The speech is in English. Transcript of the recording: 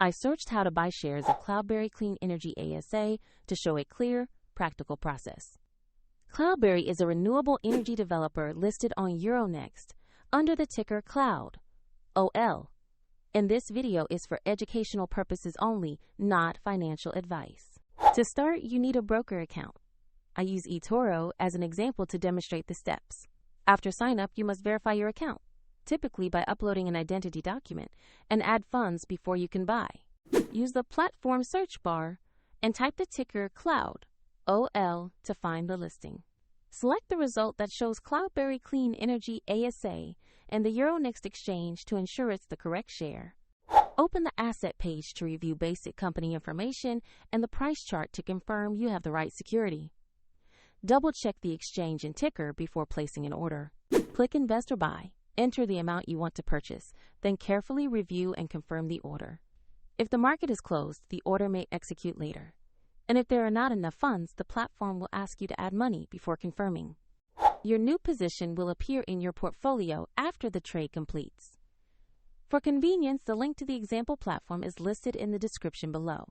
I searched how to buy shares of Cloudberry Clean Energy ASA to show a clear, practical process. Cloudberry is a renewable energy developer listed on Euronext under the ticker CLOUD.OL. And this video is for educational purposes only, not financial advice. To start, you need a broker account. I use eToro as an example to demonstrate the steps. After sign up, you must verify your account, typically by uploading an identity document, and add funds before you can buy. Use the platform search bar and type the ticker CLOUD.OL to find the listing. Select the result that shows Cloudberry Clean Energy ASA and the Euronext exchange to ensure it's the correct share. Open the asset page to review basic company information and the price chart to confirm you have the right security. Double-check the exchange and ticker before placing an order. Click Invest or Buy. Enter the amount you want to purchase, then carefully review and confirm the order. If the market is closed, the order may execute later. And if there are not enough funds, the platform will ask you to add money before confirming. Your new position will appear in your portfolio after the trade completes. For convenience, the link to the example platform is listed in the description below.